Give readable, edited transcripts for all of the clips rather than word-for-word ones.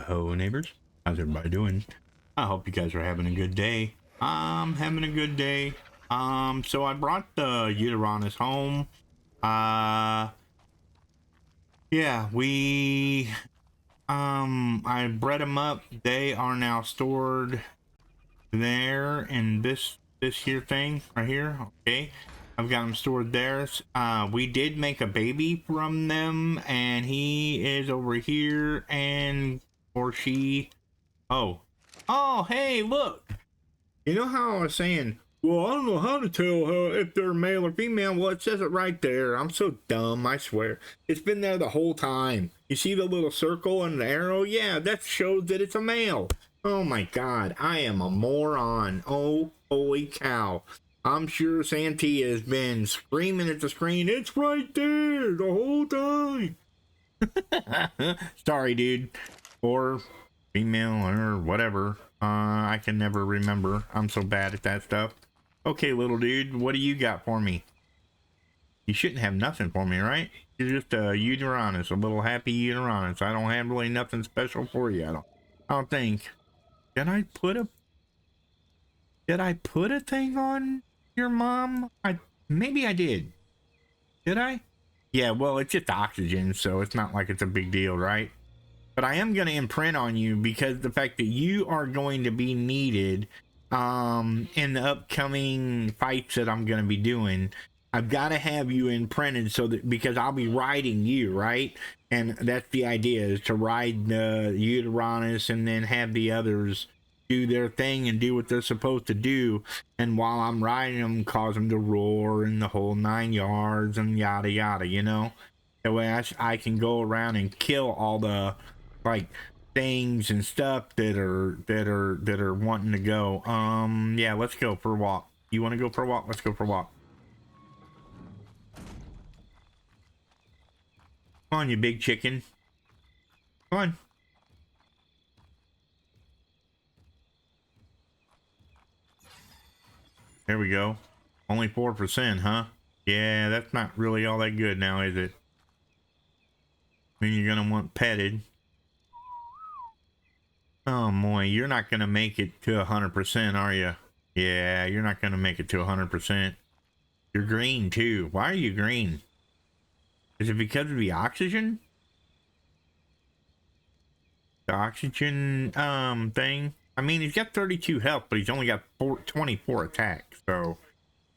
Hello neighbors, how's everybody doing? I hope you guys are having a good day. I'm having a good day. So I brought the Uteranus home. Yeah, I bred them up. They are now stored there in this here thing right here. Okay, I've got them stored there. We did make a baby from them, and he is over here, or she. Oh, hey, look. You know how I was saying, well, I don't know how to tell if they're male or female. Well, it says it right there. I'm so dumb, I swear. It's been there the whole time. You see the little circle and the arrow? Yeah, that shows that it's a male. Oh my God, I am a moron. Oh, holy cow. I'm sure Santee has been screaming at the screen, it's right there the whole time. Sorry, dude. Or female or whatever. I can never remember. I'm so bad at that stuff. Okay, little dude, what do you got for me? You shouldn't have nothing for me, right? You're just a Uteranus, a little happy Uteranus. I don't have really nothing special for you. I don't think. Did I put a thing on your mom? Maybe I did. Did I? Yeah, well, it's just oxygen, so it's not like it's a big deal, right? But I am going to imprint on you because the fact that you are going to be needed in the upcoming fights that I'm going to be doing. I've got to have you imprinted so that, because I'll be riding you, right? And that's the idea, is to ride the Uteranus and then have the others do their thing and do what they're supposed to do. And while I'm riding them, cause them to roar and the whole 9 yards and yada yada, you know? That way I can go around and kill all the like things and stuff that are wanting to go. Yeah, let's go for a walk. You want to go for a walk? Let's go for a walk. Come on, you big chicken. Come on. There we go. Only 4%, huh? Yeah, that's not really all that good now, is it? I mean, you're gonna want petted. Oh boy, you're not gonna make it to 100%, are you? Yeah, you're not gonna make it to 100%. You're green too. Why are you green? Is it because of the oxygen? The oxygen thing? I mean, he's got 32 health, but he's only got 24 attack. So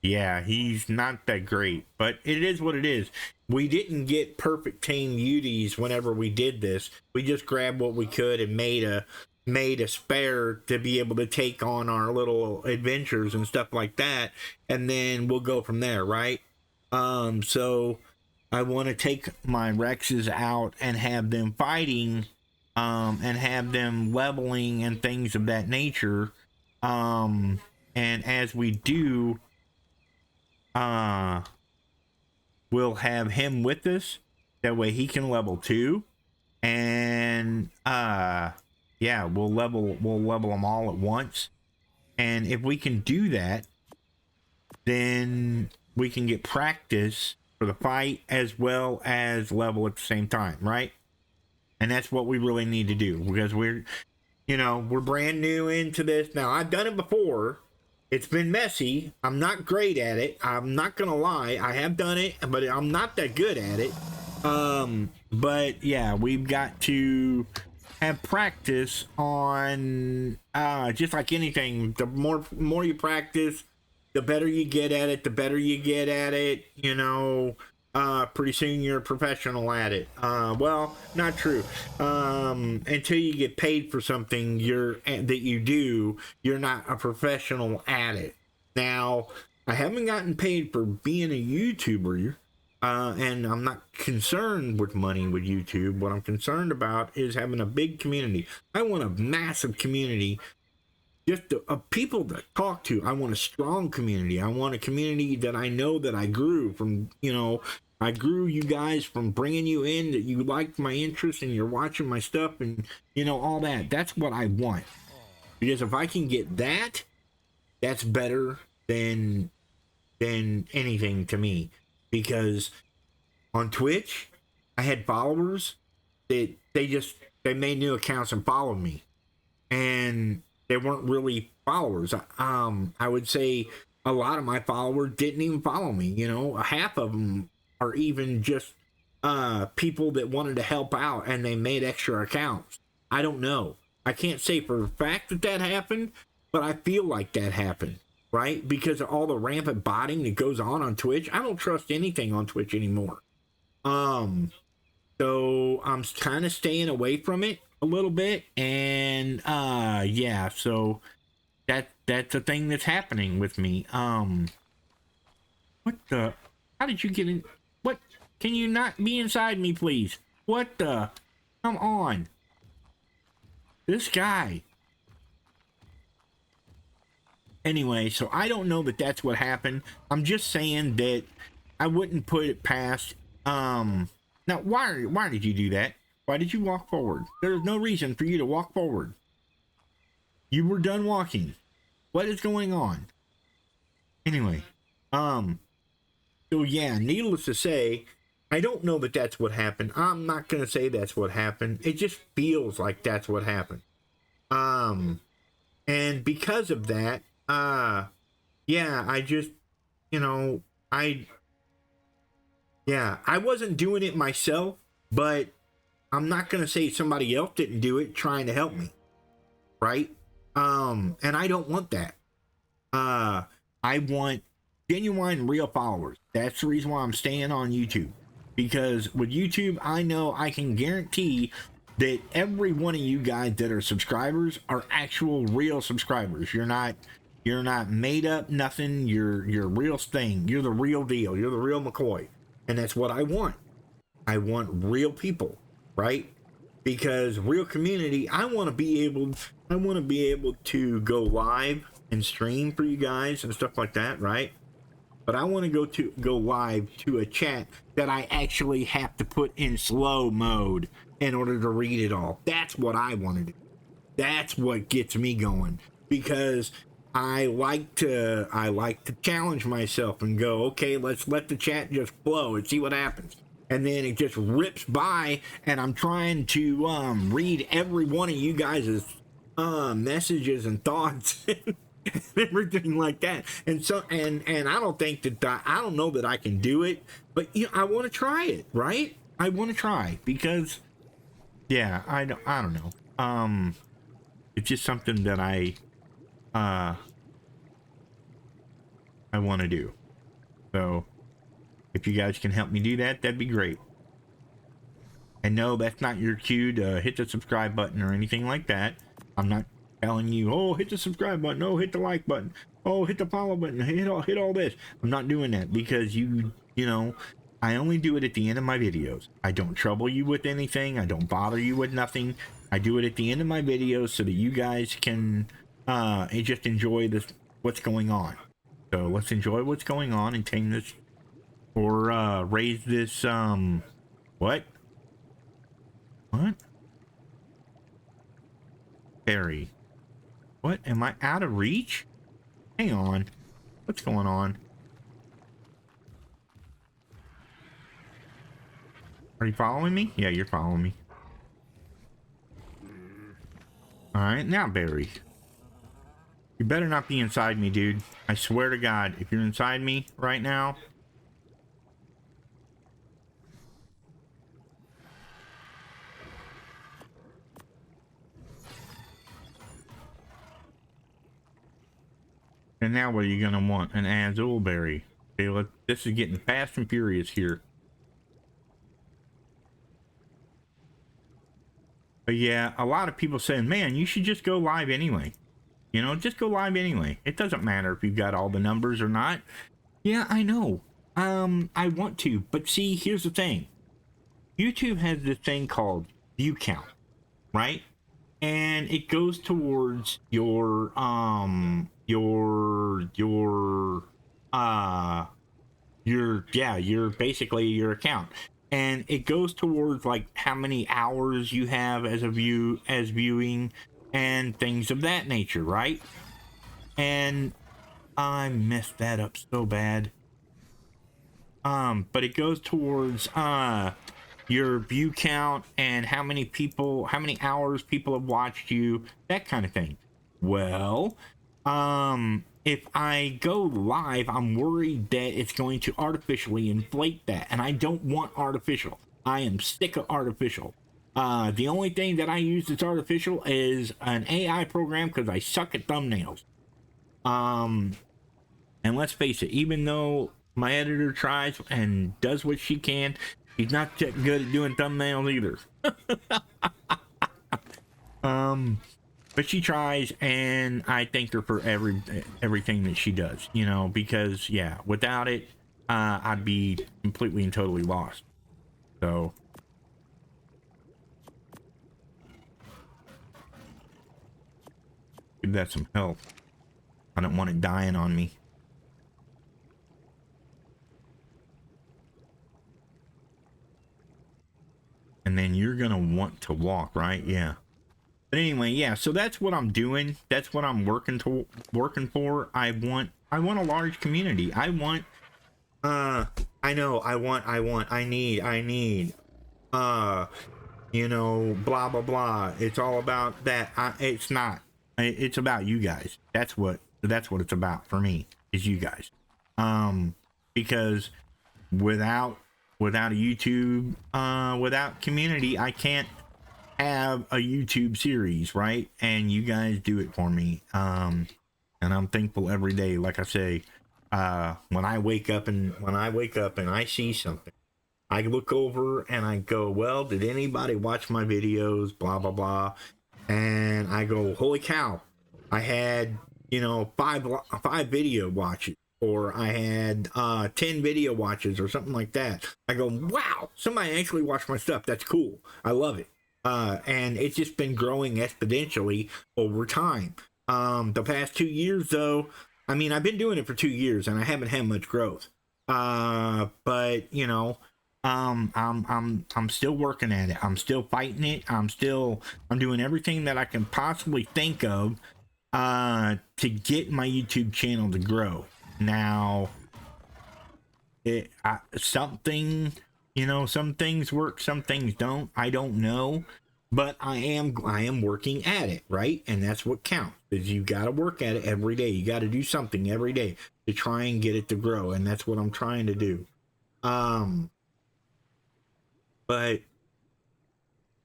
yeah, he's not that great, but it is what it is. We didn't get perfect tame Uties whenever we did this. We just grabbed what we could and made a spare to be able to take on our little adventures and stuff like that, and then we'll go from there, right? So I want to take my Rexes out and have them fighting, and have them leveling and things of that nature. And as we do, we'll have him with us. That way he can level 2. And yeah, we'll level them all at once. And if we can do that, then we can get practice for the fight as well as level at the same time, right? And that's what we really need to do, because we're brand new into this. Now, I've done it before. It's been messy. I'm not great at it. I'm not gonna lie. I have done it, but I'm not that good at it. But yeah, we've got to have practice on just like anything. The more you practice, the better you get at it. The better you get at it, pretty soon you're a professional at it. Well, not true. Until you get paid for something that you do, you're not a professional at it. Now, I haven't gotten paid for being a YouTuber, and I'm not concerned with money with YouTube. What I'm concerned about is having a big community. I want a massive community, just people to talk to. I want a strong community. I want a community that I know that I grew from, I grew you guys from bringing you in, that you liked my interest and you're watching my stuff and, all that. That's what I want. Because if I can get that, that's better than anything to me. Because on Twitch, I had followers that they just they made new accounts and followed me, and they weren't really followers. I would say a lot of my followers didn't even follow me. You know, half of them are even just people that wanted to help out and they made extra accounts. I don't know. I can't say for a fact that that happened, but I feel like that happened, right? Because of all the rampant botting that goes on Twitch. I don't trust anything on Twitch anymore. So I'm kind of staying away from it a little bit, and yeah, so that's a thing that's happening with me. What the? How did you get in? What? Can you not be inside me, please? What the? Come on. This guy. Anyway, so I don't know that that's what happened. I'm just saying that I wouldn't put it past. Now, why did you do that? Why did you walk forward? There's no reason for you to walk forward. You were done walking. What is going on? Anyway, so yeah, needless to say, I don't know that that's what happened. I'm not going to say that's what happened. It just feels like that's what happened. And because of that, yeah, I just, you know, I wasn't doing it myself, but I'm not going to say somebody else didn't do it trying to help me. Right? And I don't want that. I want genuine, real followers. That's the reason why I'm staying on YouTube. Because with YouTube, I know I can guarantee that every one of you guys that are subscribers are actual real subscribers. You're not made up nothing. You're real thing. You're the real deal. You're the real McCoy. And that's what I want. I want real people, right? Because real community, I want to be able to go live and stream for you guys and stuff like that, right? But I want to go live to a chat that I actually have to put in slow mode in order to read it all. That's what I want to do. That's what gets me going, because I like to challenge myself and go, okay, let's let the chat just flow and see what happens. And then it just rips by, and I'm trying to read every one of you guys' messages and thoughts and everything like that. And so and I don't think that I don't know that I can do it, but you know, I want to try it, right? I want to try, because yeah, I don't know. It's just something that I want to do. So if you guys can help me do that, that'd be great. And no, that's not your cue to hit the subscribe button or anything like that. I'm not telling you, oh, hit the subscribe button, oh, hit the like button, oh, hit the follow button, hit all this. I'm not doing that, because you know, I only do it at the end of my videos. I don't trouble you with anything. I don't bother you with nothing. I do it at the end of my videos so that you guys can just enjoy what's going on. So let's enjoy what's going on and tame this, or raise this, what? Berry. What? Am I out of reach? Hang on. What's going on? Are you following me? Yeah, you're following me. Alright, now Barry. You better not be inside me, dude. I swear to God, if you're inside me right now. And now what are you gonna want? An Azul berry. Okay, this is getting fast and furious here. But yeah, a lot of people saying, man, you should just go live anyway. You know, just go live anyway. It doesn't matter if you've got all the numbers or not. Yeah, I know. I want to, but see, here's the thing. YouTube has this thing called view count, right? And it goes towards your basically your account. And it goes towards like how many hours you have as viewing and things of that nature, right? And I messed that up so bad. But it goes towards your view count and how many hours people have watched you, that kind of thing. Well, if I go live, I'm worried that it's going to artificially inflate that, and I don't want artificial. I am sick of artificial. The only thing that I use that's artificial is an AI program because I suck at thumbnails. And let's face it, even though my editor tries and does what she can, she's not that good at doing thumbnails either. But she tries, and I thank her for everything that she does, you know, because yeah, without it, I'd be completely and totally lost. So give that some help. I don't want it dying on me. And then you're gonna want to walk, right? Yeah. But anyway, yeah. So that's what I'm doing. That's what I'm working for. I want a large community. I need. You know, blah blah blah. It's all about that. It's not. It's about you guys. That's what it's about for me. Is you guys. Because without a YouTube, without community, I can't have a YouTube series, right? And you guys do it for me. And I'm thankful every day. Like I say, when I wake up and I see something, I look over and I go, well, did anybody watch my videos? Blah blah blah. And I go, holy cow, I had, you know, five video watches. Or I had 10 video watches or something like that. I go, wow, somebody actually watched my stuff. That's cool. I love it. And it's just been growing exponentially over time. The past 2 years, though, I mean, I've been doing it for 2 years and I haven't had much growth. But you know, I'm still working at it. I'm still fighting it. I'm doing everything that I can possibly think of to get my YouTube channel to grow. Now, something, you know, some things work, some things don't. I don't know, but I am working at it, right? And that's what counts. Is you got to work at it every day. You got to do something every day to try and get it to grow, and that's what I'm trying to do. But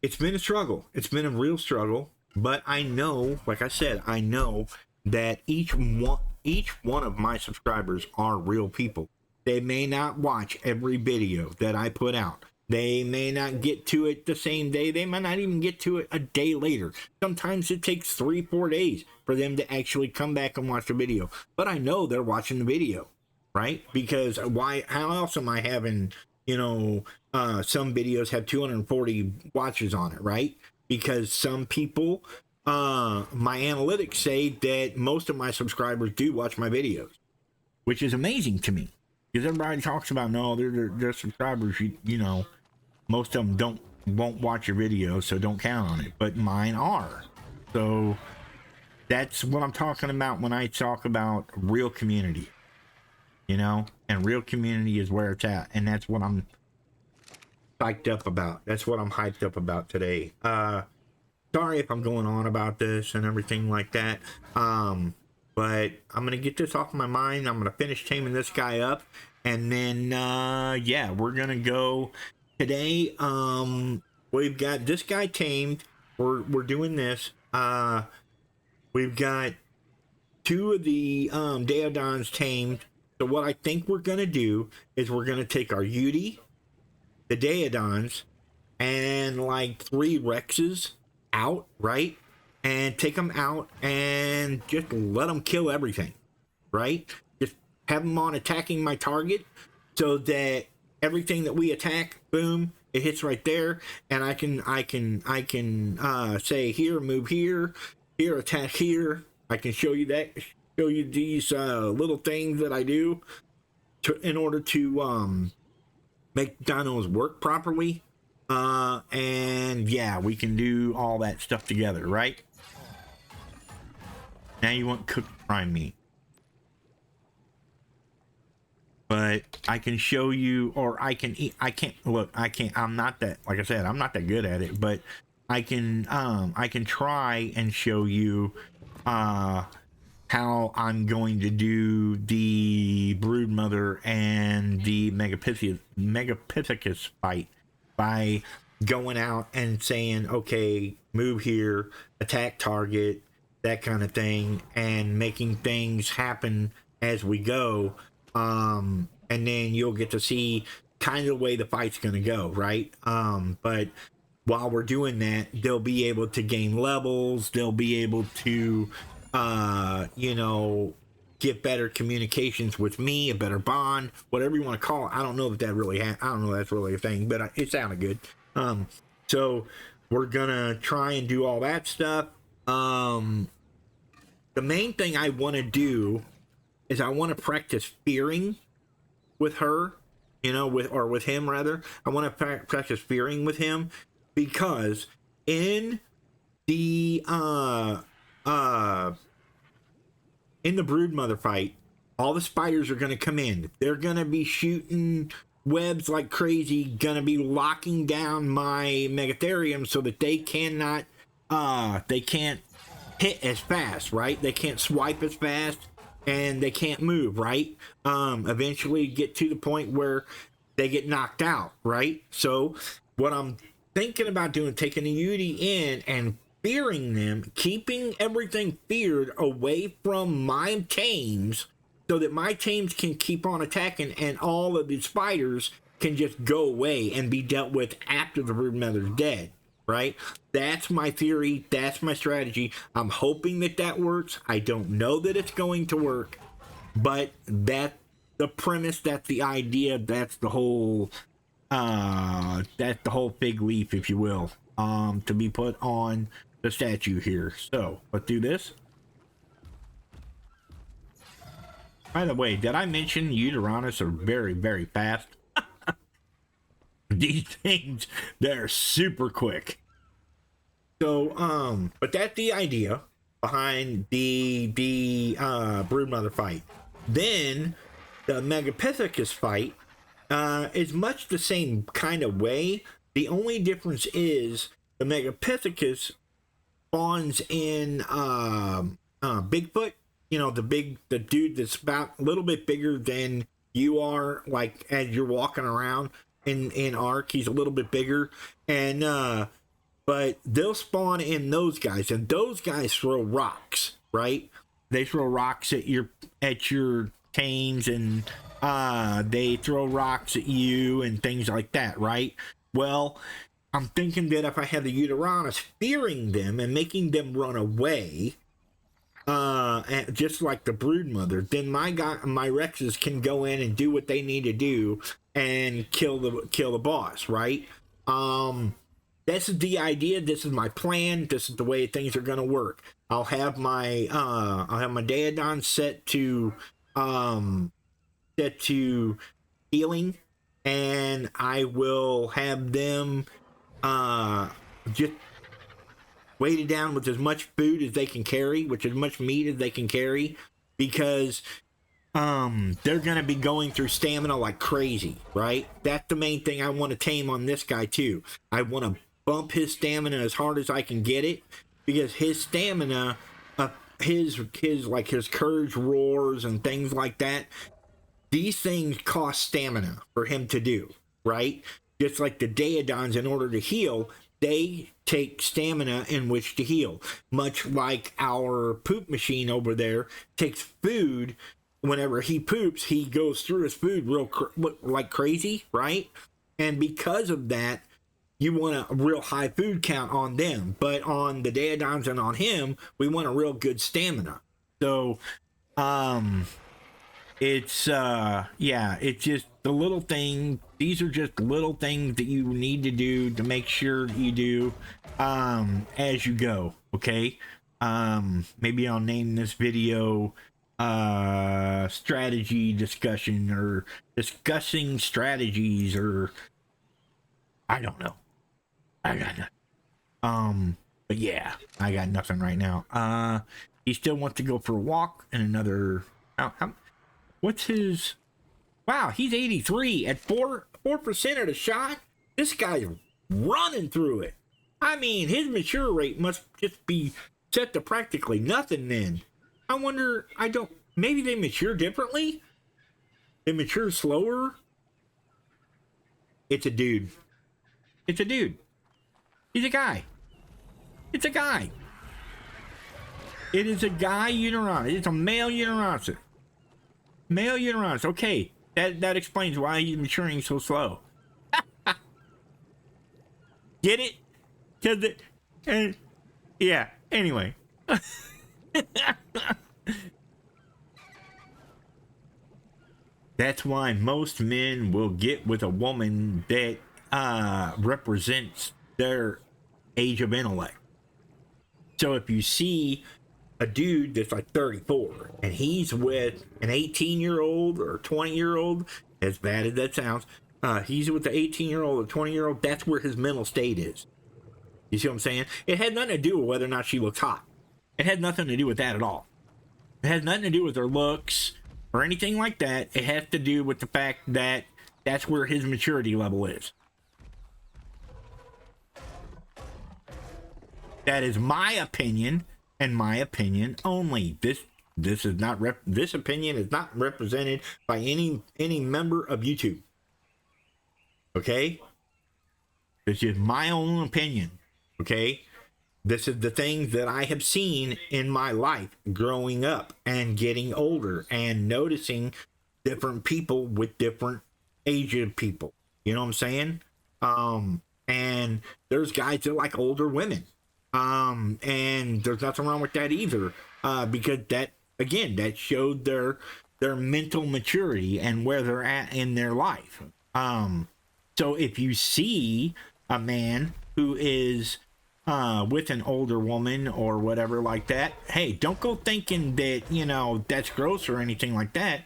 it's been a struggle. It's been a real struggle. But I know, like I said, I know that each one of my subscribers are real people. They may not watch every video that I put out. They may not get to it the same day. They might not even get to it a day later. Sometimes it takes 3-4 days for them to actually come back and watch the video. But I know they're watching the video, right? Because how else am I having, you know, some videos have 240 watches on it, right? Because some people, my analytics say that most of my subscribers do watch my videos, which is amazing to me, because everybody talks about, no, they're subscribers, you know, most of them won't watch your videos, so don't count on it, but mine are. So that's what I'm talking about when I talk about real community, you know, and real community is where it's at, and that's what I'm psyched up about. That's what I'm hyped up about today. Sorry if I'm going on about this and everything like that. But I'm going to get this off my mind. I'm going to finish taming this guy up. And then, yeah, we're going to go today. We've got this guy tamed. We're doing this. We've got 2 of the Daeodons tamed. So what I think we're going to do is we're going to take our Yudi, the Daeodons, and like 3 Rexes out, right? And take them out and just let them kill everything, right? Just have them on attacking my target so that everything that we attack, boom, it hits right there, and I can say here, move here, attack here. I can show you these little things that I do in order to make dinos work properly. And yeah, we can do all that stuff together, right? Now you want cooked prime meat. but I can show you, or I can't look, I'm not that, like I said, I'm not that good at it, but I can try and show you how I'm going to do the Broodmother and the Megapithecus fight by going out and saying, okay, move here, attack target, that kind of thing, and making things happen as we go. And then you'll get to see kind of the way the fight's going to go, right? But while we're doing that, they'll be able to gain levels, they'll be able to you know, get better communications with me, a better bond, whatever you want to call it. I don't know if that really I don't know if that's really a thing, but it sounded good. So we're gonna try and do all that stuff. The main thing I want to do is I want to practice fearing with her, you know, with him rather. I want to practice fearing with him, because in the Broodmother fight, all the spiders are going to come in. They're going to be shooting webs like crazy, going to be locking down my Megatherium so that they cannot, they can't hit as fast, right? They can't swipe as fast, and they can't move, right? Eventually get to the point where they get knocked out, right? So what I'm thinking about doing, taking the Yudi in and fearing them, keeping everything feared away from my tames, so that my tames can keep on attacking and all of the spiders can just go away and be dealt with after the Broodmother's dead, right? That's my theory. That's my strategy. I'm hoping that that works. I don't know that it's going to work, but that's the premise, that's the idea, that's the whole fig leaf, if you will, to be put on the statue here. So let's do this. By the way, did I mention Uteranus are very, very fast? These things, they're super quick. So, but that's the idea behind the Broodmother fight. Then the Megapithecus fight is much the same kind of way. The only difference is the Megapithecus spawns in Bigfoot. You know, the dude that's about a little bit bigger than you are, like as you're walking around in Ark. He's a little bit bigger, and but they'll spawn in those guys, and those guys throw rocks, right? They throw rocks at your tames, and they throw rocks at you and things like that, right? Well, I'm thinking that if I have the Uteranus fearing them and making them run away, just like the Broodmother, then my Rexes can go in and do what they need to do and kill the boss, right? This is the idea. This is my plan. This is the way things are gonna work. I'll have my Daedon set to healing, and I will have them just weighted down with as much food as they can carry, with as much meat as they can carry, because they're gonna be going through stamina like crazy, right? That's the main thing I want to tame on this guy too. I want to bump his stamina as hard as I can get it, because his stamina, his courage roars and things like that, these things cost stamina for him to do, right? Just like the Daedons, in order to heal, they take stamina in which to heal. Much like our poop machine over there takes food. Whenever he poops, he goes through his food like crazy, right? And because of that, you want a real high food count on them. But on the Daedons and on him, we want a real good stamina. So, it's just the little thing. These are just little things that you need to do to make sure you do as you go, okay? Maybe I'll name this video strategy discussion, or discussing strategies, or I don't know. I got nothing. But yeah, I got nothing right now. He still wants to go for a walk and another. What's his? Wow, he's 83 at 4% of the shot. This guy's running through it. I mean, his mature rate must just be set to practically nothing then. I wonder, maybe they mature differently? They mature slower? It's a dude. It's a dude. He's a guy. It's a guy. It is a guy Uteronosaurus. It's a male Uteronosaurus. Male Uteronosaurus. Okay, that explains why he's maturing so slow. Get it? Because yeah. Anyway. That's why most men will get with a woman that represents their age of intellect. So if you see a dude that's like 34 and he's with an 18-year-old or 20-year-old, as bad as that sounds, he's with the 18-year-old or 20-year-old, that's where his mental state is. You see what I'm saying? It had nothing to do with whether or not she looks hot. It had nothing to do with that at all. It has nothing to do with her looks or anything like that. It has to do with the fact that that's where his maturity level is. That is my opinion, and my opinion only. This opinion is not represented by any member of YouTube. Okay? It's just my own opinion. Okay? This is the things that I have seen in my life growing up and getting older and noticing different people with different ages people. You know what I'm saying? And there's guys that like older women. And there's nothing wrong with that either. Because that showed their mental maturity and where they're at in their life. So if you see a man who is with an older woman or whatever like that, hey, don't go thinking that, that's gross or anything like that,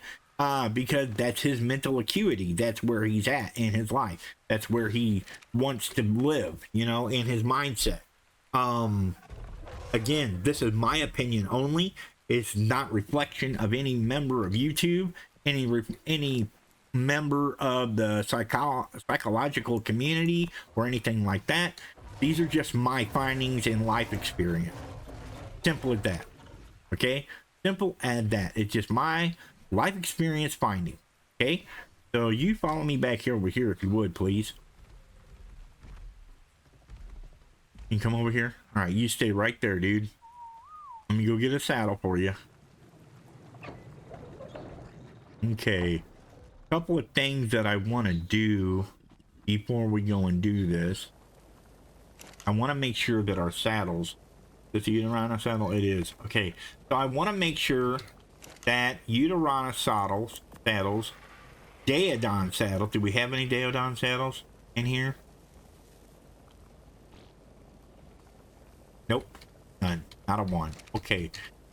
because that's his mental acuity. That's where he's at in his life. That's where he wants to live, in his mindset. Again, this is my opinion only. It's not reflection of any member of YouTube, any member of the psychological community or anything like that. These are just my findings and life experience. Simple as that. Okay? Simple as that. It's just my life experience finding. Okay? So you follow me back here over here if you would, please. You can come over here. All right, you stay right there, dude. Let me go get a saddle for you. Okay. Couple of things that I want to do before we go and do this. I want to make sure that our saddles, is the Uterana saddle? It is. Okay. So I want to make sure that Uterana saddles, Daeodon saddles. Do we have any Daeodon saddles in here? Nope. None. Not a one. Okay.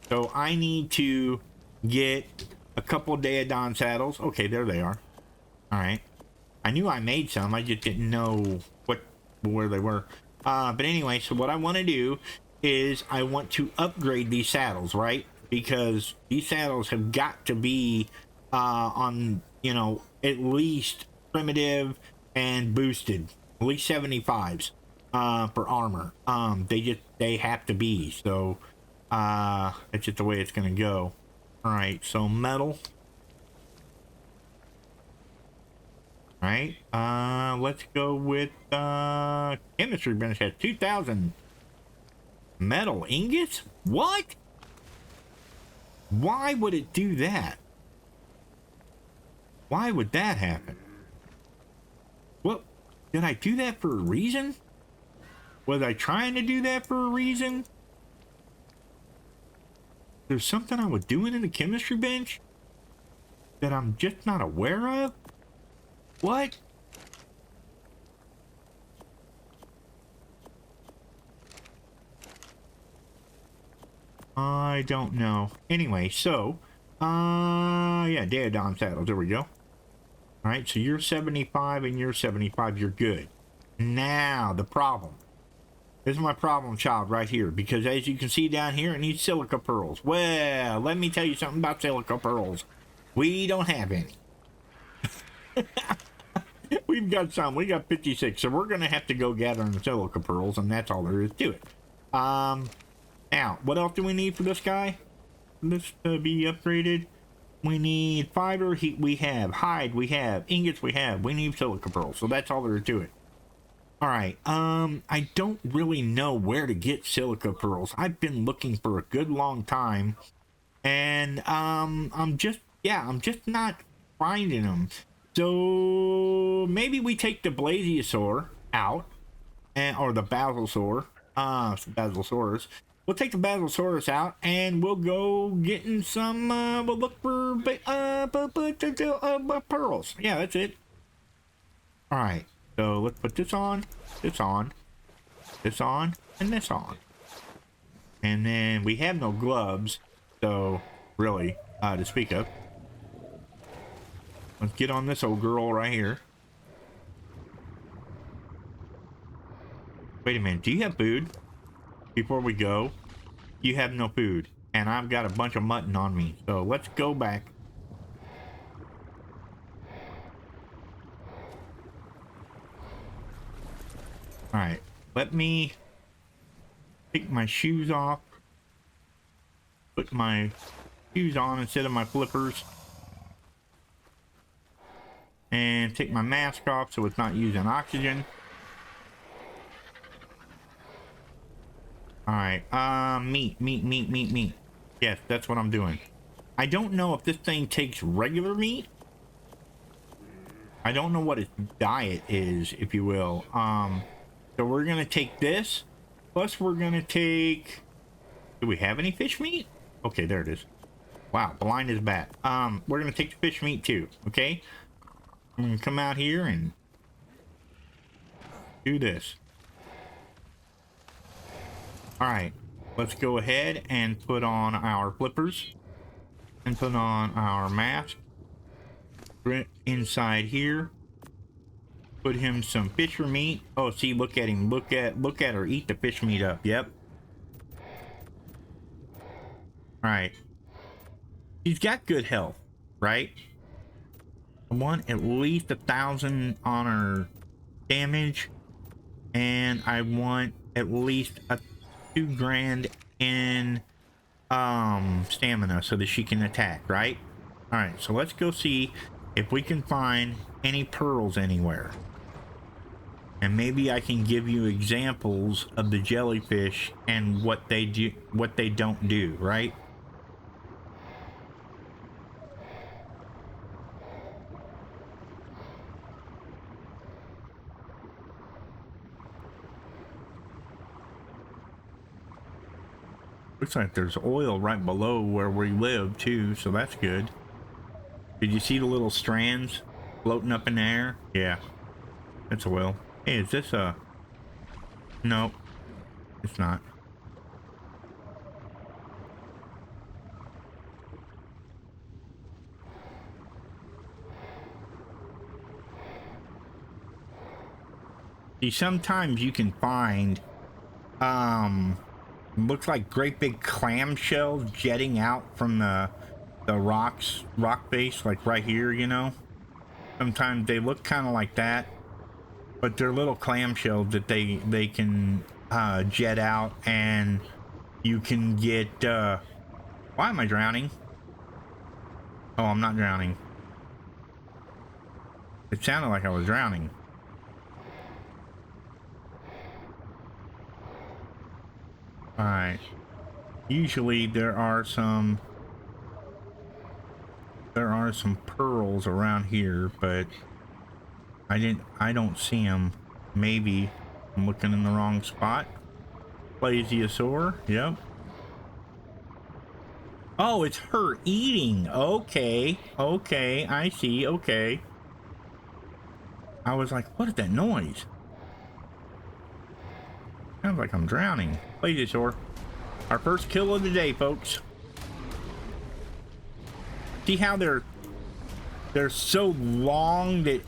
So I need to get a couple of Daeodon saddles. Okay, there they are. All right. I knew I made some. I just didn't know where they were. But anyway, so what I want to do is I want to upgrade these saddles, right? Because these saddles have got to be on, at least primitive and boosted, at least 75s for armor. They have to be. So that's just the way it's going to go. All right, so metal. All right, let's go with chemistry bench has 2,000 metal ingots. What? Why would it do that? Why would that happen? What? Did I do that for a reason? Was I trying to do that for a reason? There's something I was doing in the chemistry bench that I'm just not aware of? What? I don't know. Anyway, so, yeah, Daeodon saddles. There we go. All right, so you're 75 and you're 75. You're good. Now, the problem. This is my problem child right here, because as you can see down here, it needs silica pearls. Well, let me tell you something about silica pearls. We don't have any. We've got some. We got 56, so we're gonna have to go gather the silica pearls, and that's all there is to it. Now, what else do we need for this guy? This to be upgraded. We need fiber. Heat. We have hide. We have ingots. We have. We need silica pearls. So that's all there is to it. All right. I don't really know where to get silica pearls. I've been looking for a good long time, and I'm just not finding them. So maybe we take the Blasiosaur out, or the Basilosaurus. We'll take the Basilosaurus out, and we'll go getting some. We'll look for pearls. Yeah, that's it. All right. So let's put this on, this on, this on, and this on. And then we have no gloves, so really, to speak of. Let's get on this old girl right here. Wait a minute, do you have food? Before we go, you have no food. And I've got a bunch of mutton on me. So let's go back. Alright, let me take my shoes off. Put my shoes on instead of my flippers. And take my mask off so it's not using oxygen. Alright, meat. Yes, that's what I'm doing. I don't know if this thing takes regular meat. I don't know what its diet is, if you will. So we're gonna take this, plus we're gonna take... Do we have any fish meat? Okay, there it is. Wow, blind as bat. We're gonna take the fish meat too, okay? I'm gonna come out here and do this. Alright, let's go ahead and put on our flippers and put on our mask. Inside here, put him some fisher meat. Oh, see, look at him. Look at her eat the fish meat up. Yep. Alright. She's got good health, right? I want at least 1,000 on her damage, and I want at least a 2 grand in stamina so that she can attack, right? All right, so let's go see if we can find any pearls anywhere, and maybe I can give you examples of the jellyfish and what they do, what they don't do, right? Looks like there's oil right below where we live too, so that's good. Did you see the little strands floating up in the air? Yeah, it's oil. Hey, is this a... No, it's not. See, sometimes you can find, looks like great big clamshells jetting out from the rock face, like right here, you know. Sometimes they look kind of like that, but they're little clamshells that they can jet out, and you can get why am I drowning? Oh, I'm not drowning. It sounded like I was drowning. Alright. Usually there are some pearls around here, but I don't see them. Maybe I'm looking in the wrong spot. Plesiosaur, yep. Oh, it's her eating. Okay, I see. Okay. I was like, what is that noise? Sounds like I'm drowning. Plesiosaur. Our first kill of the day, folks. See how they're so long that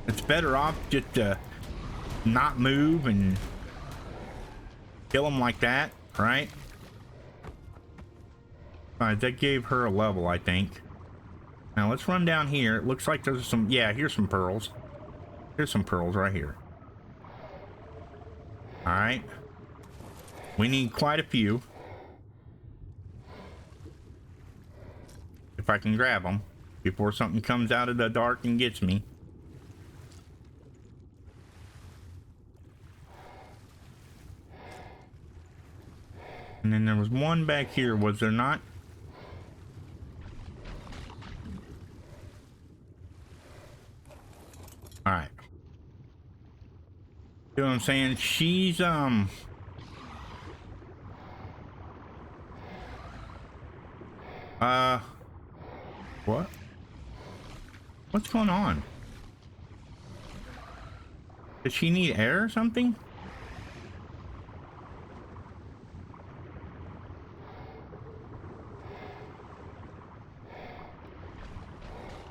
it's better off just to not move and kill them like that, right? Alright, that gave her a level, I think. Now let's run down here. It looks like there's some, yeah, here's some pearls. Here's some pearls right here. All right. We need quite a few. If I can grab them before something comes out of the dark and gets me. And then there was one back here, was there not? All right. You know what I'm saying? She's, what? What's going on? Does she need air or something?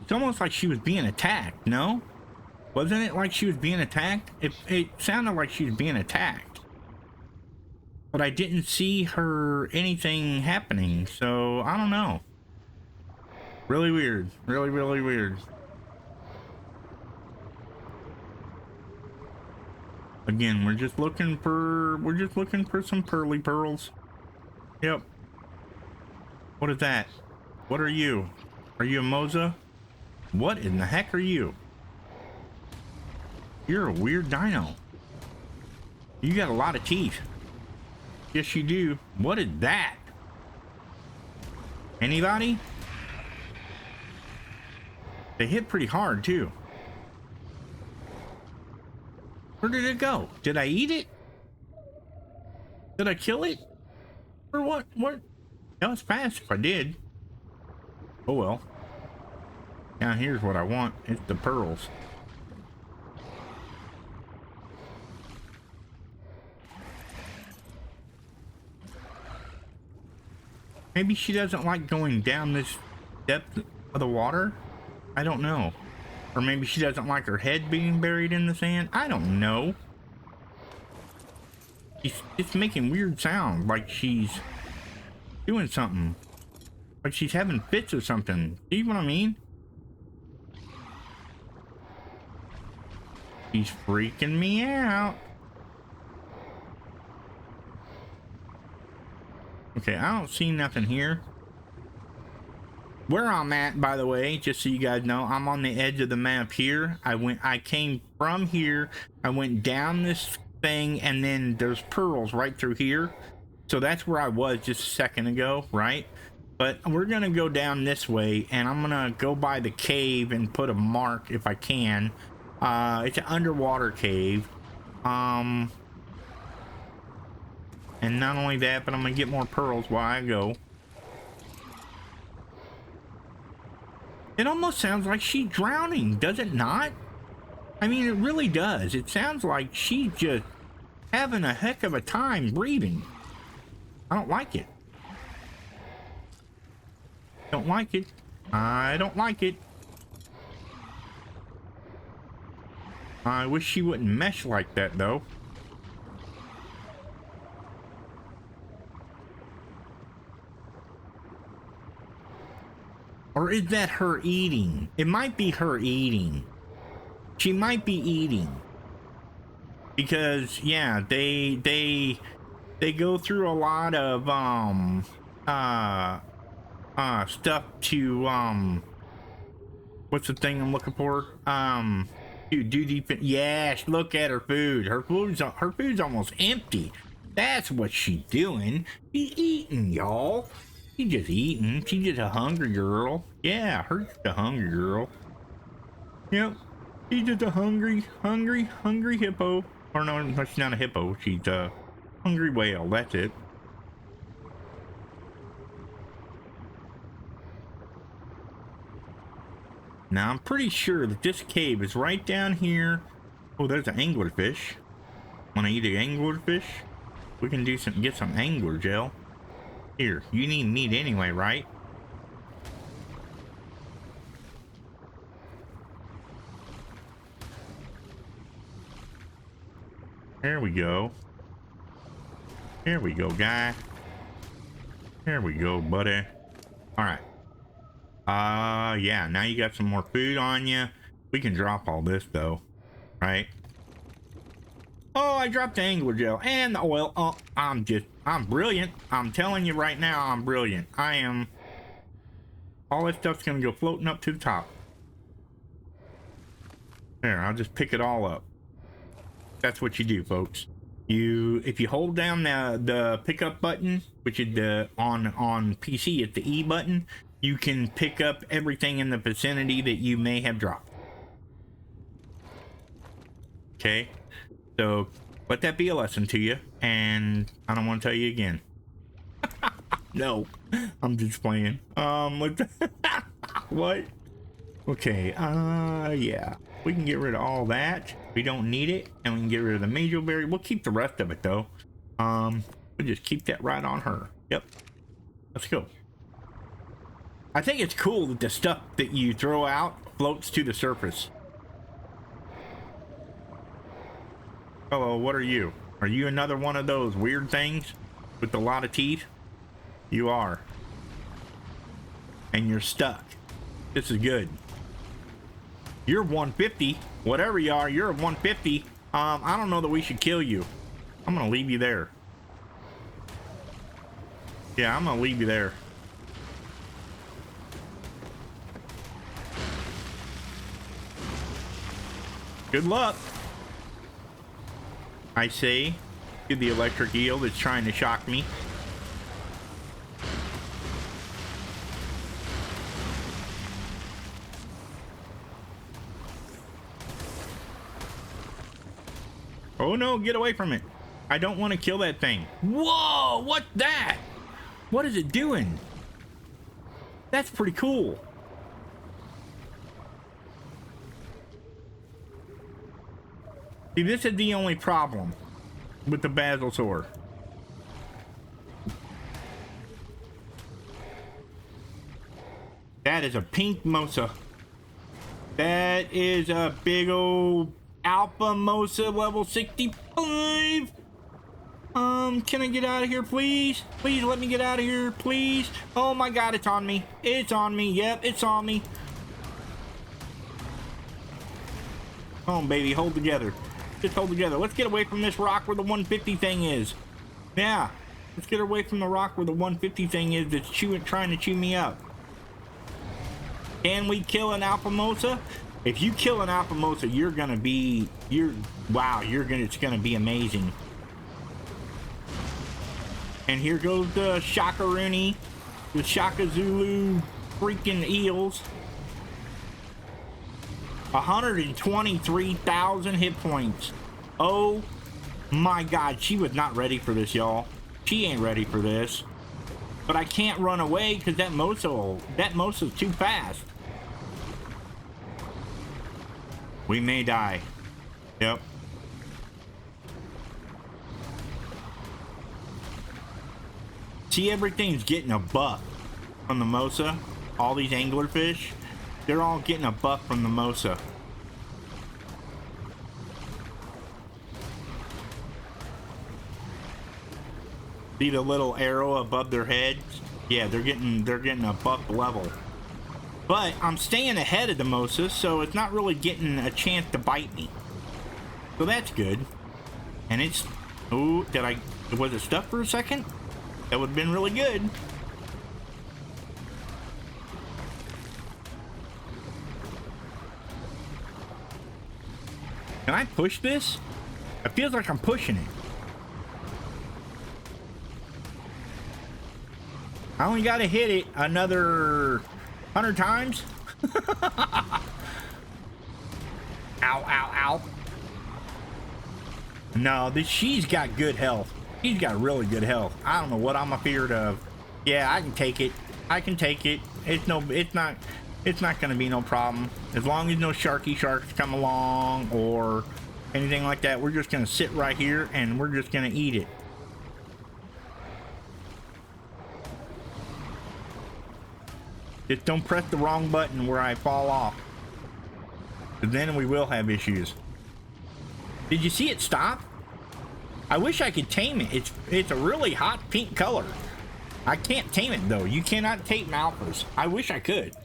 It's almost like she was being attacked, no? Wasn't it like she was being attacked? It sounded like she was being attacked. But I didn't see her anything happening, so I don't know. Really weird. Really, really weird. Again, we're just looking for some pearly pearls. Yep. What is that? What are you? Are you a Mosa? What in the heck are you? You're a weird dino. You got a lot of teeth. Yes, you do. What is that? Anybody? They hit pretty hard, too. Where did it go? Did I eat it? Did I kill it? Or what? What? That was fast if I did. Oh, well. Now, here's what I want. It's the pearls. Maybe she doesn't like going down this depth of the water. I don't know. Or maybe she doesn't like her head being buried in the sand. I don't know. It's making weird sounds like she's doing something. Like she's having fits or something. See what I mean? She's freaking me out. Okay, I don't see nothing here. Where I'm at, by the way, just so you guys know, I'm on the edge of the map here. I came from here, I went down this thing, and then there's pearls right through here. So that's where I was just a second ago, right? But we're gonna go down this way, and I'm gonna go by the cave and put a mark if I can. It's an underwater cave. And not only that, but I'm gonna get more pearls while I go. It almost sounds like she's drowning, does it not? I mean, it really does. It sounds like she's just having a heck of a time breathing. I don't like it. Don't like it. I don't like it. I wish she wouldn't mesh like that, though. Or is that her eating? It might be her eating. She might be eating. Because yeah, they go through a lot of stuff to what's the thing I'm looking for? To do defense. Yeah, look at her food. Her food's almost empty. That's what she's doing. She's eating, y'all. She's just eating. She's just a hungry girl. Yeah, her just a hungry girl. Yep. She's just a hungry hippo. Or no, she's not a hippo. She's a hungry whale. That's it. Now, I'm pretty sure that this cave is right down here. Oh, there's an anglerfish. Want to eat an anglerfish? We can do some, get some angler gel. Here, you need meat anyway, right? There we go. There we go, guy. There we go, buddy. All right. Yeah, now you got some more food on you. We can drop all this though, right? Oh, I dropped the angler gel and the oil. Oh, I'm brilliant. I'm telling you right now, I'm brilliant. I am. All that stuff's gonna go floating up to the top. There, I'll just pick it all up. That's what you do, folks. If you hold down the pickup button, which is the on PC, it's the E button, you can pick up everything in the vicinity that you may have dropped. Okay, so let that be a lesson to you, and I don't want to tell you again. No, I'm just playing. What? Okay, yeah. We can get rid of all that. We don't need it, and we can get rid of the mejoberry. We'll keep the rest of it though. We'll just keep that right on her. Yep. Let's go. I think it's cool that the stuff that you throw out floats to the surface. Hello, what are you? Are you another one of those weird things with a lot of teeth? You are. And you're stuck. This is good. You're 150. Whatever you are, you're 150. I don't know that we should kill you. I'm gonna leave you there. Yeah, I'm gonna leave you there. Good luck, I say to the electric eel that's trying to shock me. Oh no, get away from it. I don't want to kill that thing. Whoa, what's that? What is it doing? That's pretty cool. See, this is the only problem with the basilsaur. That is a pink Mosa. That is a big old Alpha Mosa level 65. Can I get out of here, please? Please let me get out of here, please. Oh my God, it's on me. It's on me. Yep, it's on me. Come on, baby, hold together. Just hold together. Let's get away from this rock where the 150 thing is. Yeah, let's get away from the rock where the 150 thing is that's trying to chew me up. Can we kill an Alpha Mosa? If you kill an Alpha Mosa, you're gonna be, it's gonna be amazing. And here goes the Shakaruni, the Shaka Zulu freaking eels. 123,000 hit points. Oh my God, she was not ready for this, y'all. She ain't ready for this. But I can't run away because that Mosa's too fast. We may die. Yep. See, everything's getting a buff from the Mosa. All these anglerfish, they're all getting a buff from the Mosa. See the little arrow above their heads? Yeah, they're getting a buff level. But I'm staying ahead of the Mosa, so it's not really getting a chance to bite me. So that's good. And it's... Oh, was it stuck for a second? That would have been really good. Can I push this? It feels like I'm pushing it. I only got to hit it another 100 times. Ow, ow, ow. No, she's got good health. She's got really good health. I don't know what I'm afeared of. Yeah, I can take it. I can take it. It's not gonna be no problem. As long as no sharky sharks come along or anything like that, we're just gonna sit right here and we're just gonna eat it. Just don't press the wrong button where I fall off. Because then we will have issues. Did you see it stop? I wish I could tame it. It's a really hot pink color. I can't tame it though. You cannot tame alphas. I wish I could.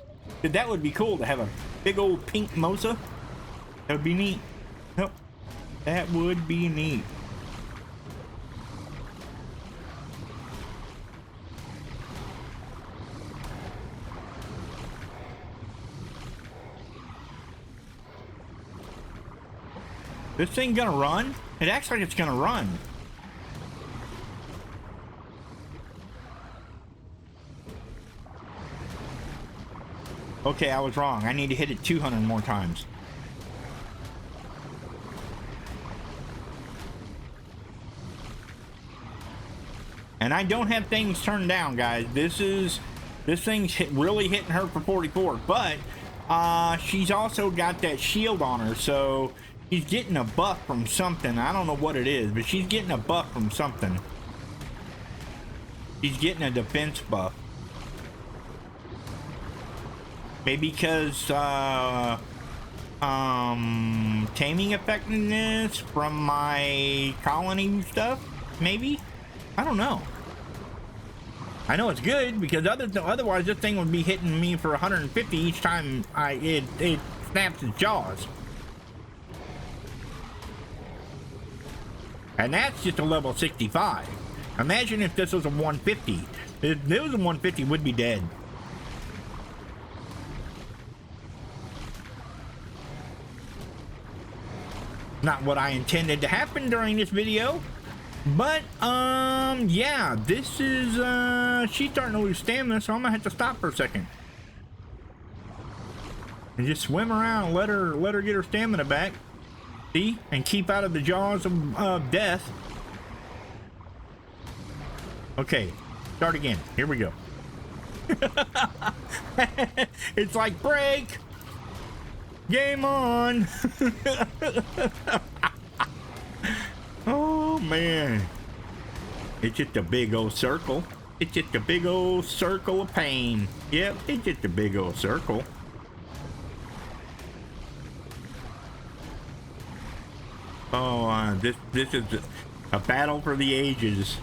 That would be cool to have a big old pink Mosa. That would be neat. Yep. That would be neat. This thing gonna run? It acts like it's gonna run. Okay, I was wrong. I need to hit it 200 more times. And I don't have things turned down, guys. This thing's really hitting her for 44, but she's also got that shield on her, so she's getting a buff from something. I don't know what it is, but she's getting a buff from something. She's getting a defense buff. Maybe because taming effectiveness from my colony stuff? Maybe? I don't know. I know it's good because otherwise this thing would be hitting me for 150 each time it snaps its jaws. And that's just a level 65. Imagine if this was a 150. If this was a 150, would be dead. Not what I intended to happen during this video. But, yeah, this is, she's starting to lose stamina, so I'm gonna have to stop for a second. And just swim around, let her get her stamina back. See? And keep out of the jaws of death. Okay, start again. Here we go. It's like break. Game on. Oh man, it's just a big old circle. It's just a big old circle of pain. Yep, it's just a big old circle. Oh, this is a battle for the ages.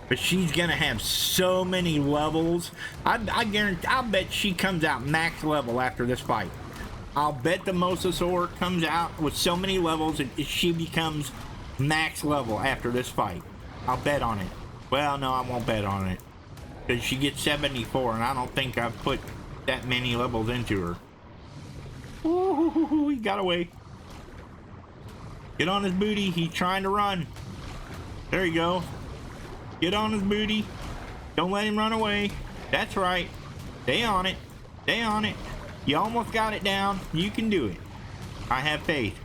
But she's gonna have so many levels. I guarantee. I'll bet she comes out max level after this fight. I'll bet the Mosasaurus comes out with so many levels that she becomes max level after this fight. I'll bet on it. Well, no, I won't bet on it. Because she gets 74, and I don't think I've put that many levels into her. Ooh, he got away. Get on his booty. He's trying to run. There you go. Get on his booty. Don't let him run away. That's right. Stay on it. Stay on it. You almost got it down. You can do it. I have faith.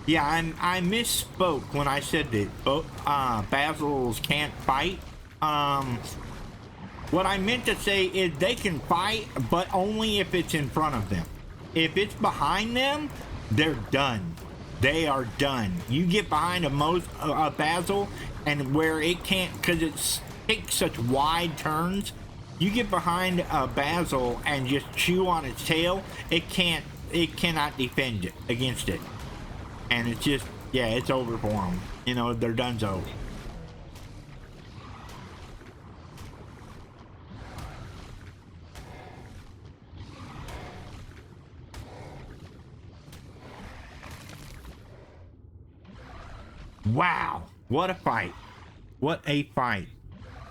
Yeah, I misspoke when I said that Basils can't fight. What I meant to say is they can fight, but only if it's in front of them. If it's behind them, they're done. They are done. You get behind a Basil, and where it can't, because it takes such wide turns. You get behind a Basil and just chew on its tail, it cannot defend it against it. And it's just, yeah, it's over for them. You know, they're donezo. Wow, what a fight. What a fight.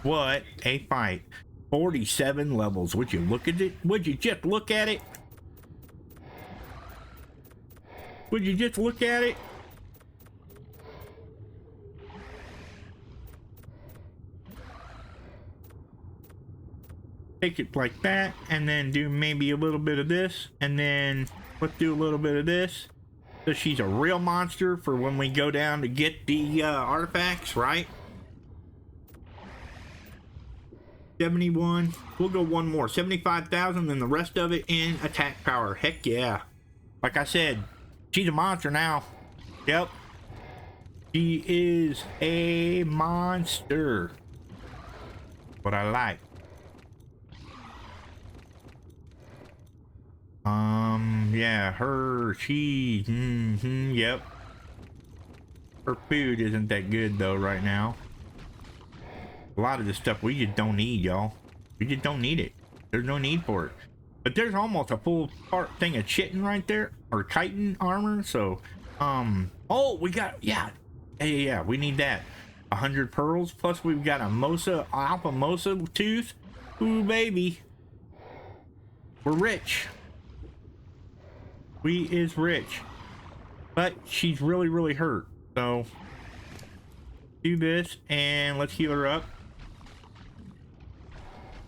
What a fight. 47 levels. Would you look at it? Would you just look at it? Would you just look at it? Take it like that, and then do maybe a little bit of this, and then let's do a little bit of this. So she's a real monster for when we go down to get the artifacts, right? 71. We'll go one more. 75,000, then the rest of it in attack power. Heck yeah. Like I said, she's a monster now. Yep. She is a monster. What I like. Yeah, yep. Her food isn't that good though right now. A lot of this stuff we just don't need, y'all. We just don't need it. There's no need for it. But there's almost a full part thing of chitin right there, or chitin armor. So, oh, we got, yeah, we need that. 100 pearls, plus we've got a alpha Mosa tooth. Ooh, baby. We're rich. We is rich. But she's really, really hurt. So, do this, and let's heal her up.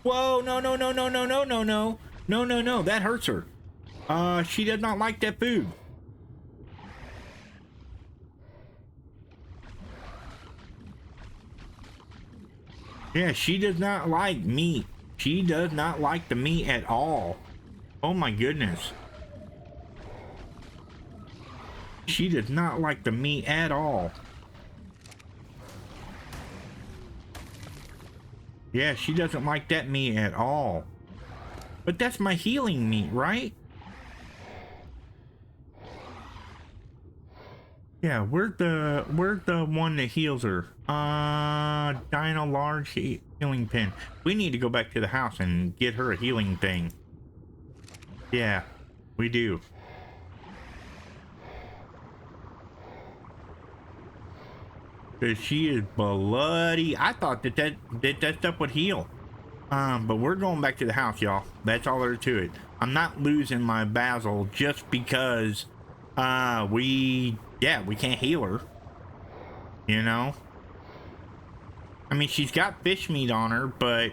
Whoa, no, no, no, no, no, no, no, no. No, no, no, that hurts her. She does not like that food. Yeah, she does not like meat. She does not like the meat at all. Oh my goodness. She does not like the meat at all. Yeah, she doesn't like that meat at all. But that's my healing meat, right? Yeah, where's the one that heals her? Dino large healing pin. We need to go back to the house and get her a healing thing. Yeah, we do. Cause she is bloody. I thought that stuff would heal. But we're going back to the house, y'all. That's all there to it. I'm not losing my Basil just because we can't heal her. You know? I mean, she's got fish meat on her, but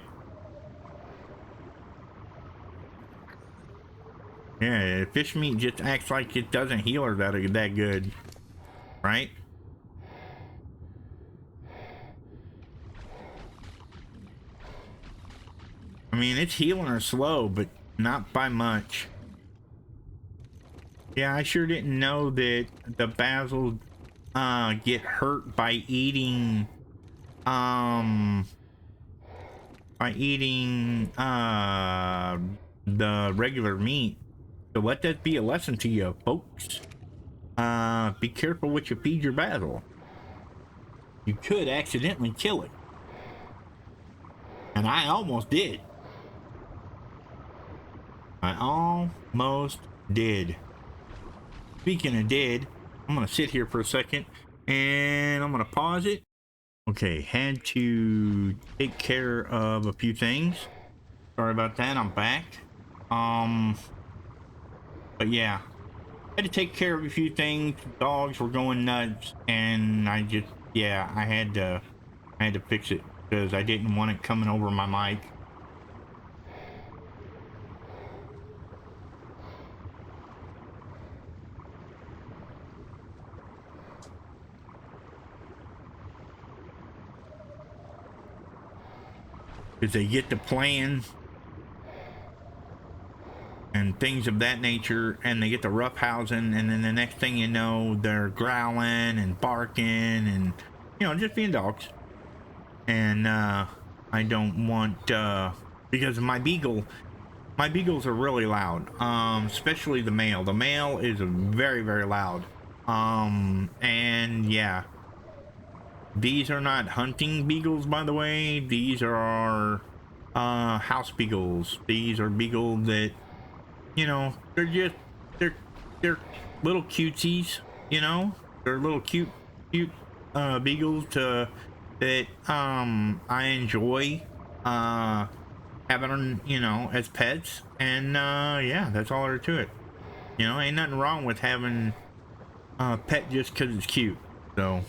yeah, fish meat just acts like it doesn't heal her that good. Right? I mean, it's healing her slow, but not by much. Yeah, I sure didn't know that the basil get hurt by eating the regular meat. So let that be a lesson to you, folks. Be careful what you feed your basil. You could accidentally kill it. And I almost did. I almost did. Speaking of did, I'm gonna sit here for a second and I'm gonna pause it. Okay, had to take care of a few things. Sorry about that, I'm back. But yeah, had to take care of a few things. Dogs were going nuts, and I just, yeah, I had to fix it because I didn't want it coming over my mic. Because they get to playing and things of that nature, and they get to roughhousing, and then the next thing you know, they're growling and barking and, you know, just being dogs. And I don't want, because my beagles are really loud, especially the male. The male is very, very loud. And yeah, these are not hunting beagles, by the way. These are house beagles. These are beagles that, you know, they're little cutesies, you know. They're little cute beagles that I enjoy having, you know, as pets. And yeah, that's all there to it. You know, ain't nothing wrong with having a pet just because it's cute. So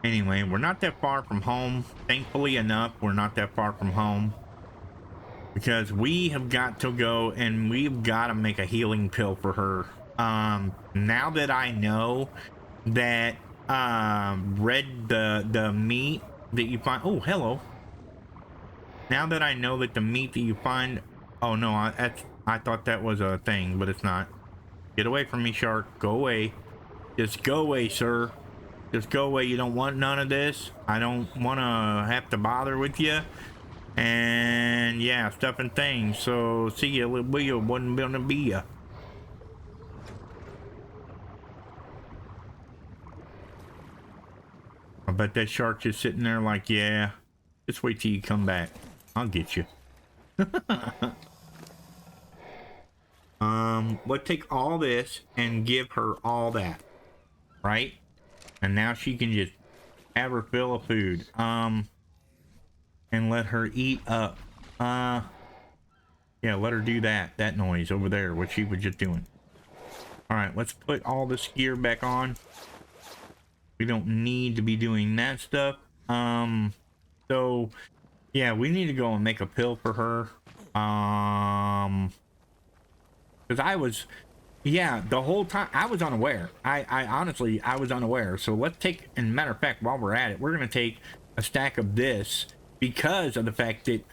anyway, we're not that far from home. Thankfully enough, we're not that far from home. Because we have got to go and we've got to make a healing pill for her. Now that I know that the meat that you find, oh hello. Now that I know that the meat that you find, oh no, I thought that was a thing, but it's not. Get away from me, shark. Go away. Just go away, sir. Just go away. You don't want none of this. I don't want to have to bother with you. And yeah, stuff and things. So see ya, little boy. Wasn't gonna be ya. bet that shark just sitting there like, yeah, just wait till you come back. I'll get you. Let's take all this and give her all that, right? And now she can just have her fill of food. And let her eat up. Yeah, let her do that noise over there, what she was just doing. All right, let's put all this gear back on. We don't need to be doing that stuff. So yeah, we need to go and make a pill for her. Because I was, yeah, the whole time I was unaware. I honestly, I was unaware. So let's take, and matter of fact, while we're at it, we're gonna take a stack of this because of the fact that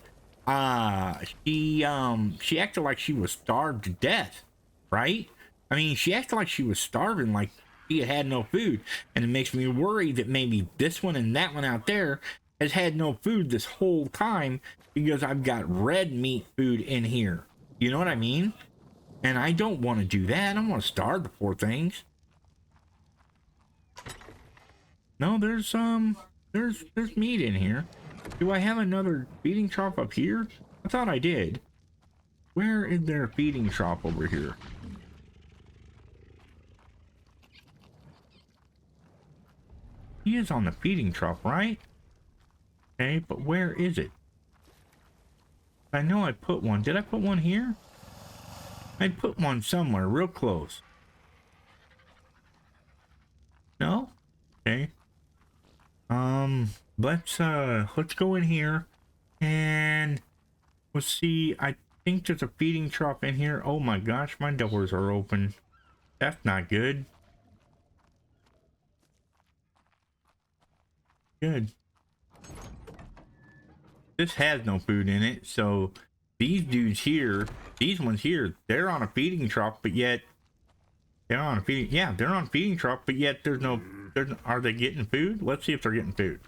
she acted like she was starved to death, right? I mean, she acted like she was starving, like she had no food, and it makes me worry that maybe this one and that one out there has had no food this whole time because I've got red meat food in here. You know what I mean? And I don't want to do that. I don't want to starve the poor things. No, there's meat in here. Do I have another feeding trough up here? I thought I did. Where is there a feeding trough over here? He is on the feeding trough, right? Okay, but where is it? I know I put one. Did I put one here? I'd put one somewhere real close. No? Okay. Let's go in here and we'll see. I think there's a feeding trough in here. Oh my gosh, my doors are open. That's not good. Good. This has no food in it, so these dudes here, these ones here, they're on a feeding trough, but yet they're on a feeding, yeah, they're on a feeding trough, but yet are they getting food? Let's see if they're getting food.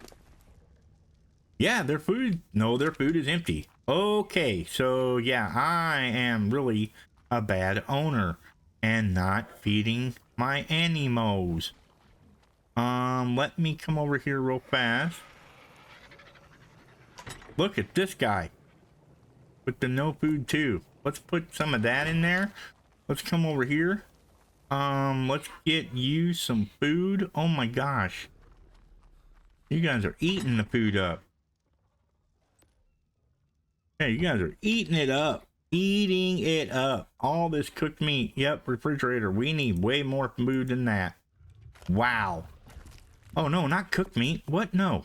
Yeah, their food, no, their food is empty. Okay, so yeah, I am really a bad owner and not feeding my animals. Let me come over here real fast. Look at this guy with the no food too. Let's put some of that in there. Let's come over here. Let's get you some food. Oh my gosh. You guys are eating the food up. Hey, you guys are eating it up. Eating it up. All this cooked meat. Yep, refrigerator. We need way more food than that. Wow. Oh no, not cooked meat. What? No.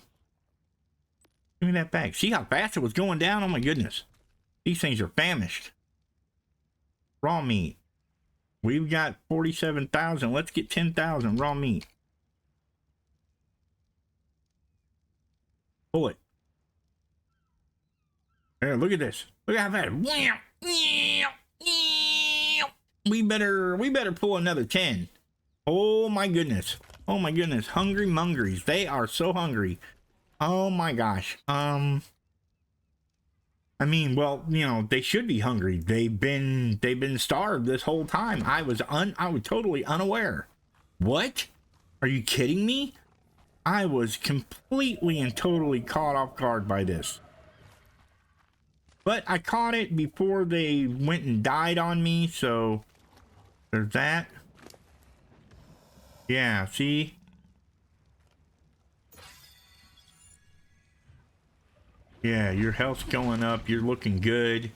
Give me that back. See how fast it was going down? Oh my goodness. These things are famished. Raw meat. We've got 47,000. Let's get 10,000 raw meat. Pull it. There, look at this. Look how fast. We better pull another 10. Oh my goodness. Oh my goodness. Hungry mungries. They are so hungry. Oh my gosh. I mean, well, you know, they should be hungry. They've been starved this whole time. I was totally unaware. What? Are you kidding me? I was completely and totally caught off guard by this. But I caught it before they went and died on me, so there's that. Yeah, see? Yeah, your health's going up. You're looking good.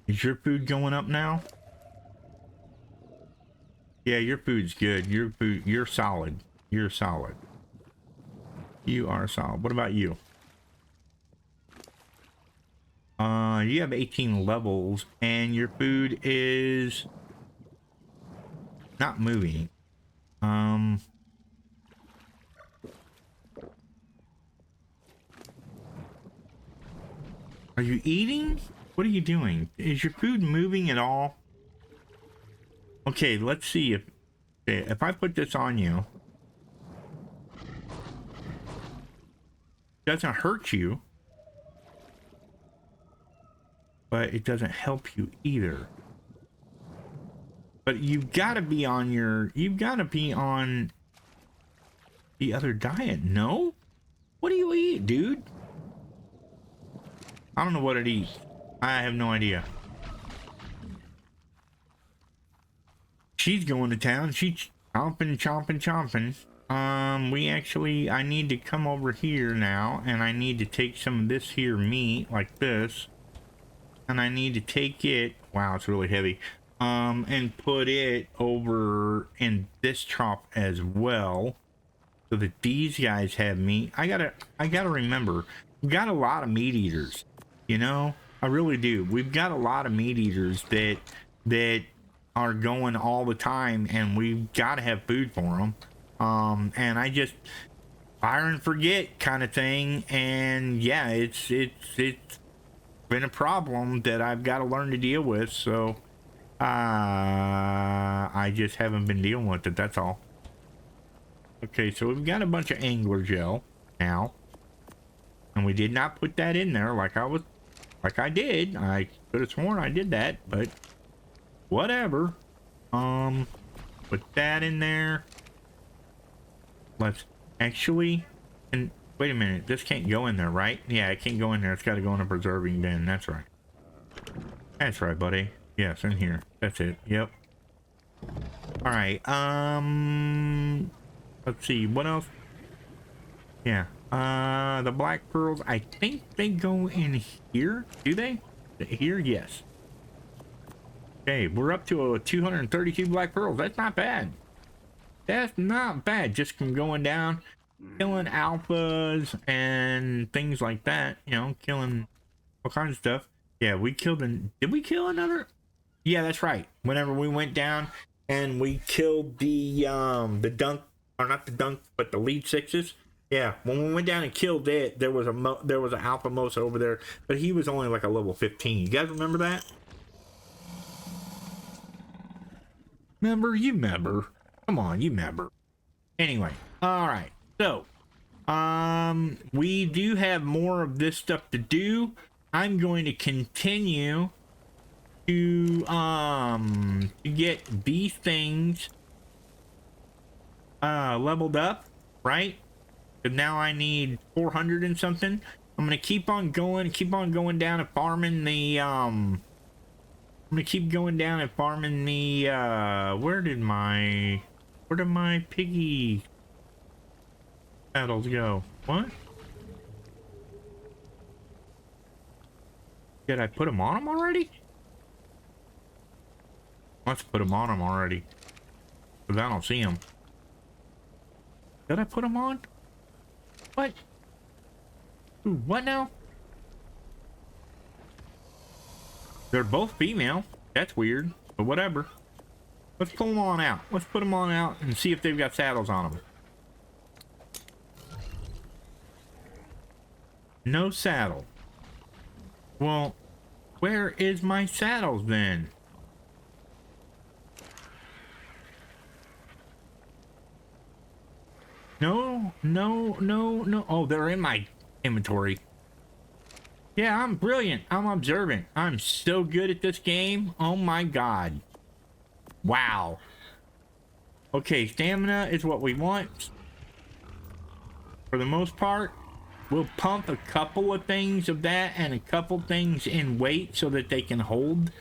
Is your food going up now? Yeah, your food's good. You're solid. You're solid. You are solid. What about you? You have 18 levels and your food is not moving. Are you eating? What are you doing? Is your food moving at all? Okay, let's see if I put this on you. It doesn't hurt you. But it doesn't help you either. But you've got to be on the other diet. No? What do you eat, dude? I don't know what it eats. I have no idea. She's going to town. She's chomping, chomping, chomping. I need to come over here now, and I need to take some of this here meat, like this, and I need to take it, wow, it's really heavy, and put it over in this chop as well, so that these guys have meat. I gotta remember, we've got a lot of meat eaters, you know, I really do. We've got a lot of meat eaters that are going all the time, and we've got to have food for them. And I just fire and forget kind of thing, and yeah, it's been a problem that I've got to learn to deal with. So I just haven't been dealing with it, that's all. Okay, so we've got a bunch of angler gel now, and we did not put that in there like I did. I could have sworn I did that, but whatever. Put that in there. Let's actually, and wait a minute, this can't go in there, right? Yeah, it can't go in there. It's got to go in a preserving bin. That's right. That's right, buddy. Yes, in here. That's it. Yep. All right. Let's see. What else? Yeah. The black pearls. I think they go in here. Do they? Here? Yes. Okay, we're up to a 232 black pearls. That's not bad. That's not bad. Just from going down, killing alphas and things like that. You know, killing all kinds of stuff. Yeah, we killed did we kill another? Yeah, that's right. Whenever we went down and we killed the dunk, or not the dunk, but the lead sixes. Yeah, when we went down and killed it, there was an alpha mosa over there, but he was only like a level 15. You guys remember that? Remember? You remember. Come on, you remember. Anyway, all right. So, we do have more of this stuff to do. I'm going to continue to get these things leveled up, right? So now I need 400 and something. I'm gonna keep on going down and farming the I'm gonna keep going down and farming the where did my piggy saddles go? What? Did I put them on them already? Let's put them on them already, because I don't see them. Did I put them on? What? Ooh, what now? They're both female. That's weird, but whatever. Let's pull them on out. Let's put them on out and see if they've got saddles on them. No saddle. Well, where is my saddles then? No. Oh, they're in my inventory. Yeah, I'm brilliant. I'm observant. I'm so good at this game. Oh my god. Wow. Okay, stamina is what we want. For the most part, we'll pump a couple of things of that and a couple things in weight so that they can hold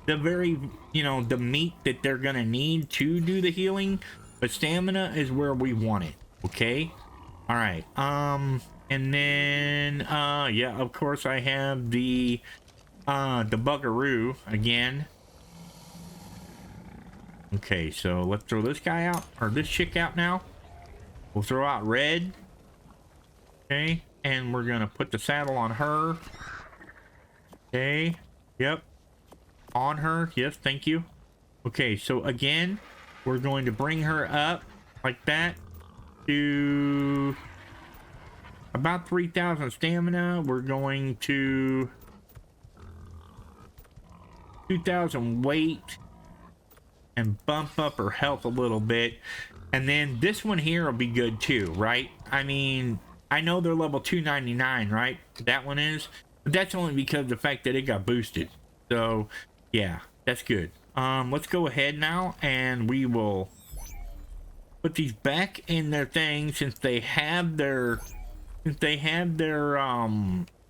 the very, you know, the meat that they're gonna need to do the healing. But stamina is where we want it. Okay. All right. And then yeah, of course I have the buckaroo again. Okay, so let's throw this guy out, or this chick out now. We'll throw out red. Okay, and we're gonna put the saddle on her. Okay, yep, on her. Yes, thank you. Okay, so again, we're going to bring her up like that to about 3,000 stamina. We're going to 2,000 weight and bump up her health a little bit. And then this one here will be good too, right? I mean, I know they're level 299, right? That one is, but that's only because of the fact that it got boosted. So yeah, that's good. Let's go ahead now and we will put these back in their thing, since they have their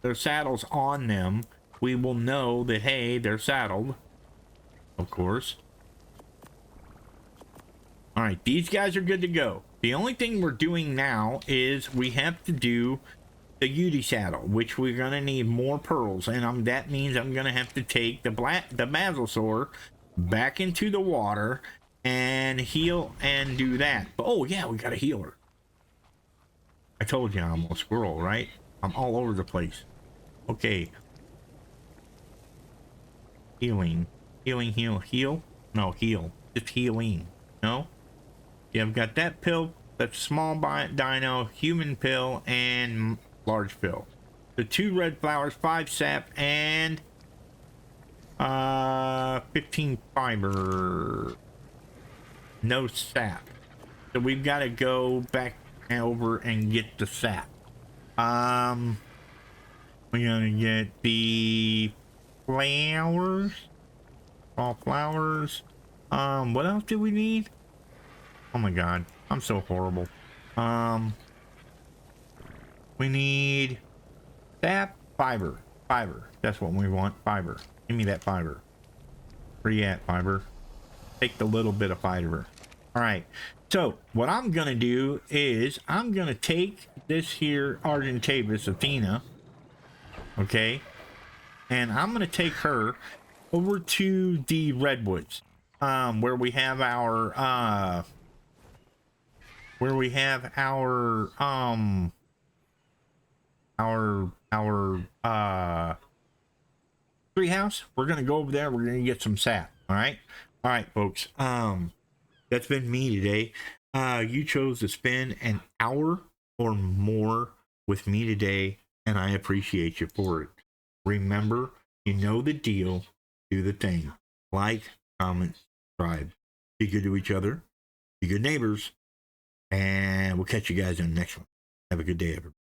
their saddles on them, we will know that, hey, they're saddled, of course. All right, these guys are good to go. The only thing we're doing now is we have to do the Yeti saddle, which we're gonna need more pearls, and that means I'm gonna have to take the Mosasaurus back into the water and heal and do that. But, oh yeah, we got a healer. I told you I'm a squirrel, right? I'm all over the place. Okay. Healing. Healing, heal. No, heal. Just healing. No? Yeah, I've got that pill. That's small dino, human pill, and large pill. The 2 red flowers, 5 sap, and 15 fiber. No sap. So we've got to go back over and get the sap. We're gonna get the flowers. All flowers. What else do we need? Oh my god, I'm so horrible. We need sap, fiber. That's what we want. Fiber. Give me that fiber. Where you at, fiber? Take the little bit of fiber. All right. So what I'm gonna do is I'm gonna take this here Argentavis Athena, okay, and I'm gonna take her over to the redwoods, where we have our treehouse. We're gonna go over there. We're gonna get some sap. All right, folks. That's been me today. You chose to spend an hour or more with me today, and I appreciate you for it. Remember, you know the deal. Do the thing. Like, comment, subscribe. Be good to each other. Be good neighbors. And we'll catch you guys in the next one. Have a good day, everybody.